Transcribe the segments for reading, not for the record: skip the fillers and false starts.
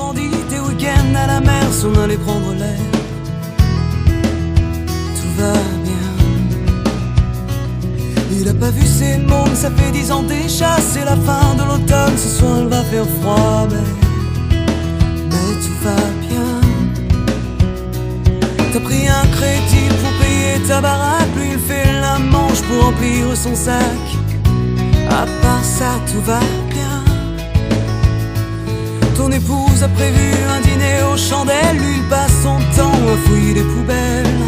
grandi, tes week-ends à la mer, on allait prendre l'air. Tout va bien. Il a pas vu ses mômes, ça fait 10 ans déjà. C'est la fin de l'automne, ce soir il va faire froid, mais tout va bien. T'as pris un crédit pour payer ta baraque, lui il fait la manche pour remplir son sac. À part ça, tout va bien. Ton épouse a prévu un dîner aux chandelles, lui il passe son temps à fouiller les poubelles.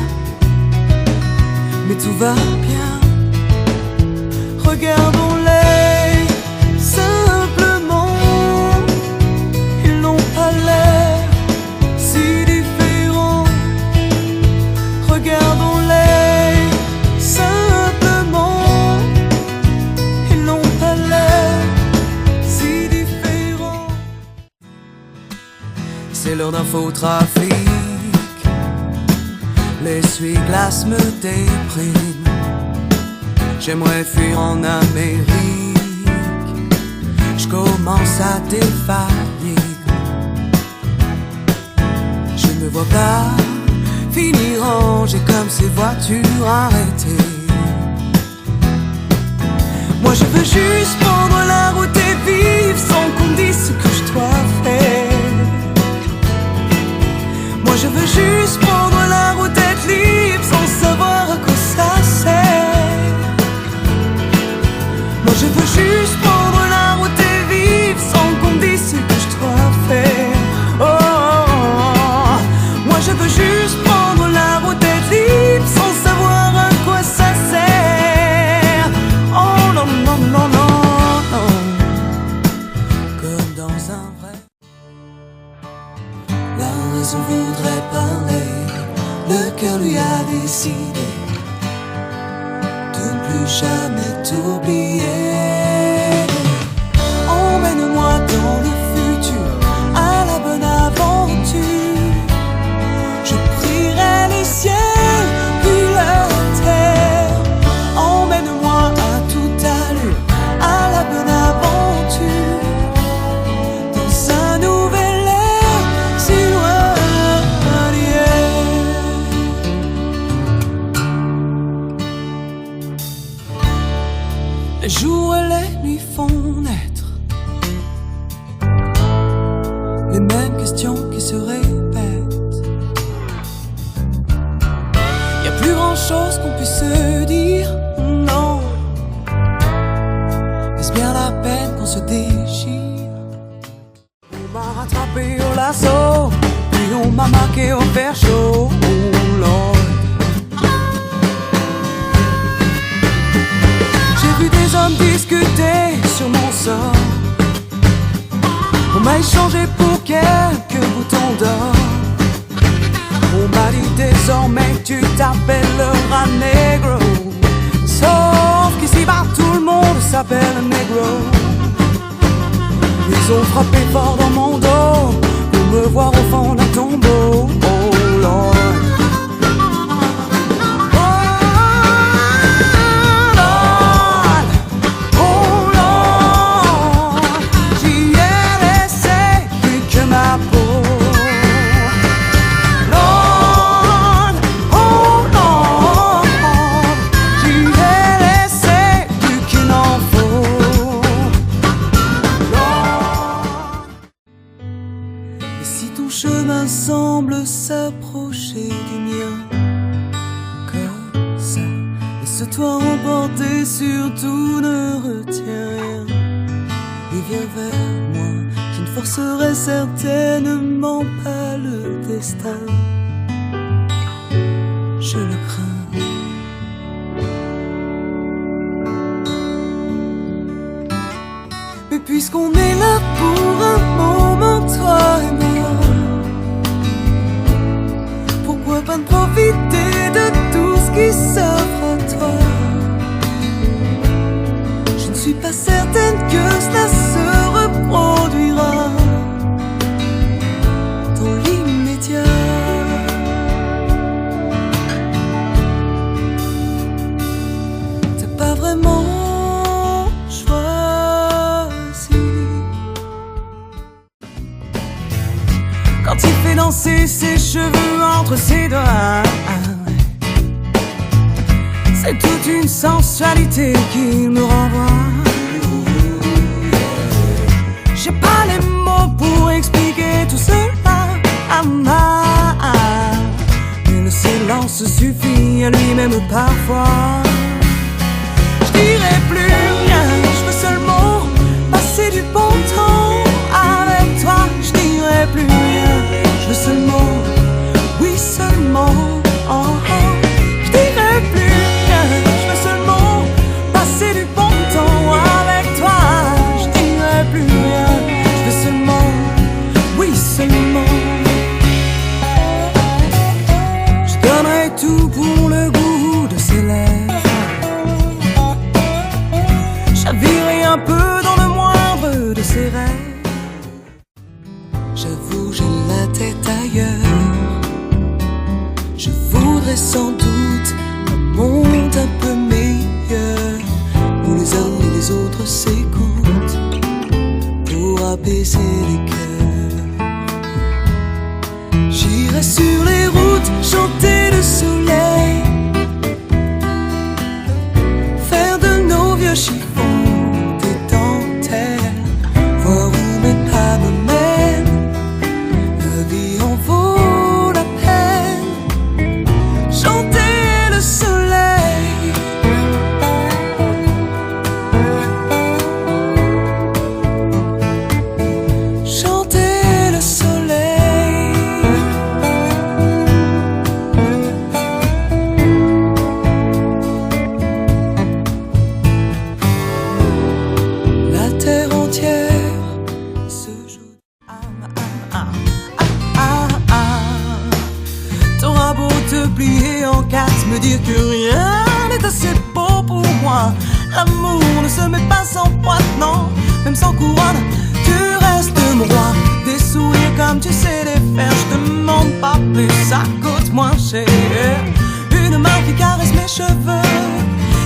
Mais tout va bien. Regardons-les simplement, ils n'ont pas l'air si différents. Regardons-les simplement, ils n'ont pas l'air si différents. C'est l'heure d'un faux trafic, l'essuie-glace me déprime. J'aimerais fuir en Amérique, je commence à défaillir. Je ne me vois pas finir rangé comme ces voitures arrêtées. Moi je veux juste prendre la route et vivre sans qu'on me dise ce que je dois faire. Moi je veux juste prendre la route, être libre sans savoir à quoi ça sert. Moi je veux juste prendre la route et vivre sans qu'on me dise ce que je dois faire. Oh, oh, oh. Moi je veux juste prendre la route, être libre sans savoir à quoi ça sert. Oh non, non, non, non, non. Comme dans un vrai. La raison voudrait parler, le cœur lui a décidé de ne plus jamais t'oublier. Emmène-moi dans le futur, à la bonne aventure. Je prierai les ciels, puis la terre. Emmène-moi à toute allure, à la bonne aventure. Dans un nouvel air, si loin d'hier. Les jours et les nuits font naître les mêmes questions qui se répètent. Y'a plus grand chose qu'on puisse se dire, non. Est-ce bien la peine qu'on se déchire? On m'a rattrapé au lasso, puis on m'a marqué au fer chaud. Oh Lord. J'ai vu des hommes discuter sur mon sort. On m'a échangé pour quelques boutons d'or. On m'a dit désormais que tu t'appelleras Negro. Sauf qu'ici-bas tout le monde s'appelle Negro. Ils ont frappé fort dans mon dos pour me voir au fond d'un tombeau. Oh Lord. Chemin semble s'approcher du mien, comme ça. Laisse-toi emporter, surtout ne retiens rien. Et viens vers moi, je ne forcerai certainement pas le destin. Je le crains. Mais puisqu'on est là pour un moment, toi et moi, pourquoi pas profiter de tout ce qui s'offre à toi? Je ne suis pas certaine que cela se reproduira dans l'immédiat. T'as pas vraiment choisi quand il fait danser ses cheveux entre ses doigts. C'est toute une sensualité qu'il me renvoie. J'ai pas les mots pour expliquer tout cela. Mais le silence suffit à lui-même parfois. Je dirai plus rien, je veux seulement passer du bon temps avec toi. Je dirai plus rien, je veux seulement, oui seulement, oh, oh. Je dirai plus rien, je veux seulement passer du bon temps avec toi. Je dirai plus rien, je veux seulement, oui seulement. Je donnerai tout pour le goût de ses lèvres. Chavirer un peu dans le moindre de ses rêves. J'avoue, j'ai la tête ailleurs. Je voudrais sans doute un monde un peu meilleur, où les uns et les autres s'écoutent pour apaiser les cœurs. J'irai sur les routes chanter le soleil, faire de nos vieux chiffons des dentelles, voir où mes pas me mènent. La vie en vaut la peine. Chanter le soleil, chanter le soleil. La terre entière se joue. T'auras beau te plier en quatre, me dire que rien n'est assez beau pour moi. L'amour ne se met pas sans poids, non, même sans couronne, tu restes mon roi. Des sourires comme tu sais les faire, je demande pas plus, ça coûte moins cher. Une main qui caresse mes cheveux,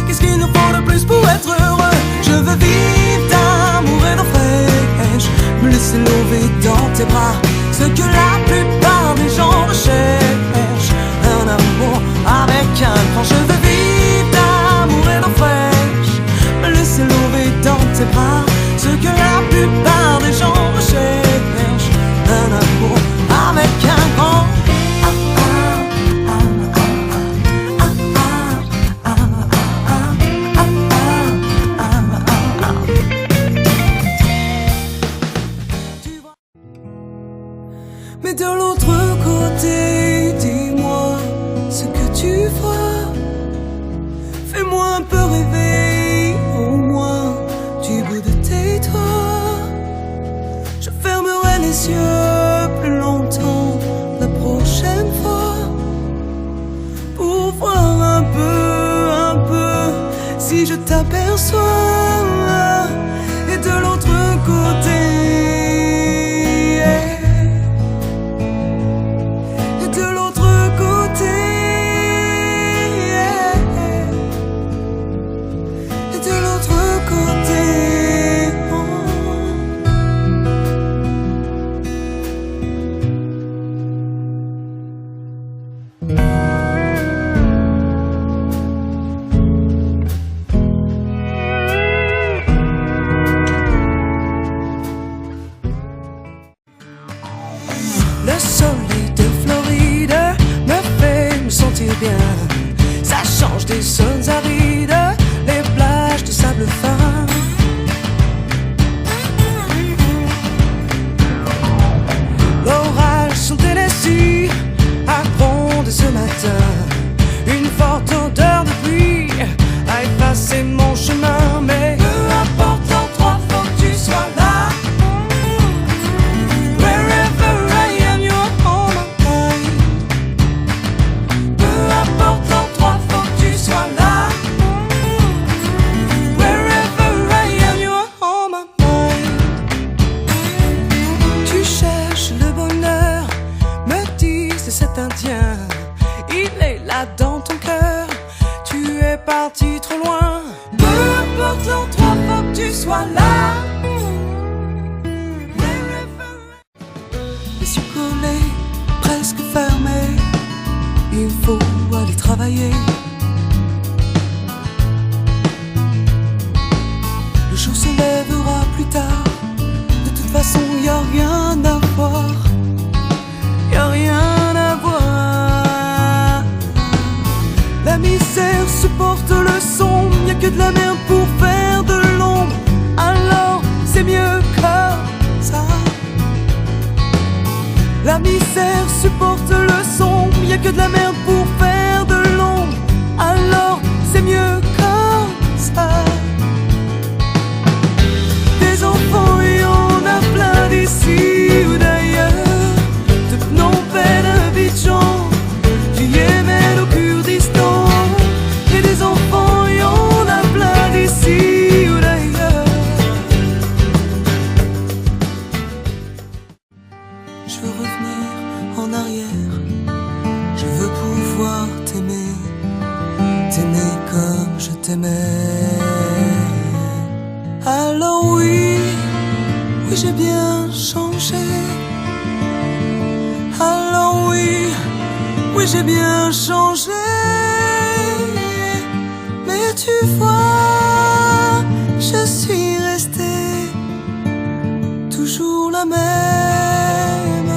qu'est-ce qu'il nous faut de plus pour être heureux? Je veux vivre d'amour et d'eau fraîche, me laisser lever dans tes bras, ce que la plupart des gens recherchent. Un amour avec un grand. Je veux vivre d'amour et d'eau fraîche, me laisser lever dans tes bras, ce que la plupart des gens recherchent. Un amour avec un grand. Mais de l'autre côté, dis-moi ce que tu vois. Fais-moi un peu rêver, au moins du bout de tes doigts. Je fermerai les yeux plus longtemps la prochaine fois, pour voir un peu, si je t'aperçois. Et de l'autre côté, le soleil de Floride me fait me sentir bien. Ça change des zones arides, les plages de sable fin. L'orage sur Tennessee a grondé ce matin. Une forte odeur de pluie a effacé mon chemin, mais peu importe l'endroit, faut que tu sois là. Cet Indien, il est là dans ton cœur. Tu es parti trop loin. Peu importe l'endroit, faut que tu sois là. les yeux collés, presque fermés. Il faut aller travailler. Le jour se lèvera plus tard. De toute façon, y a rien à voir. Y a rien à voir. La misère supporte le sombre. Y a que de la merde pour faire de l'ombre. Alors c'est mieux comme ça. La misère supporte le sombre. Y a que de la merde pour faire de l'ombre. Alors c'est mieux comme ça. Des enfants, il y en a plein d'ici ou d'ailleurs, de Phnom Penh à Abidjan, du Yémen au Kurdistan. Et des enfants, il y en a plein d'ici ou d'ailleurs. Je veux revenir en arrière. Je veux pouvoir t'aimer, t'aimer comme je t'aimais. Alors oui, oui j'ai bien changé. Alors oui, oui j'ai bien changé. Mais tu vois, je suis restée toujours la même,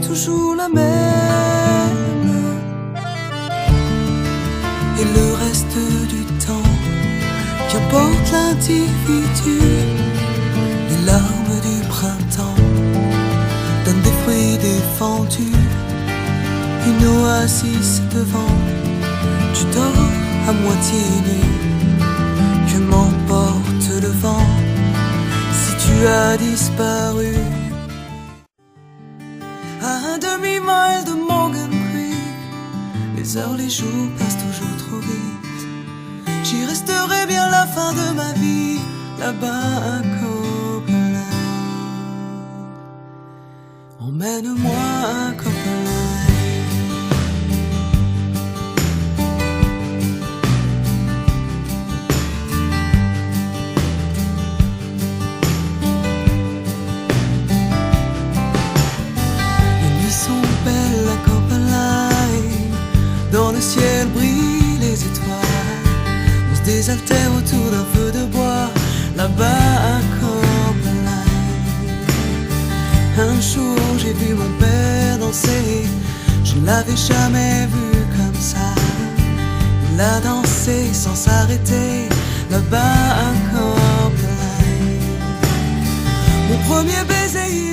toujours la même. Et le reste du temps, qu'importe l'individu, les larmes du printemps donnent des fruits défendus. Une oasis devant, tu dors à moitié nu. Que m'emporte le vent si tu as disparu. À un demi-mile de Morgan Creek, les heures, les jours passent toujours trop vite. J'y resterai bien la fin de ma vie, là-bas à Copenhague. Emmène-moi à Copenhague. Les nuits sont belles à Copenhague. Dans le ciel brillent les étoiles. On se désaltère autour d'un feu de bois, là-bas à Copenhague. Un jour j'ai vu mon père danser. Je ne l'avais jamais vu comme ça. Il a dansé sans s'arrêter, là-bas à Copenhague. Mon premier baiser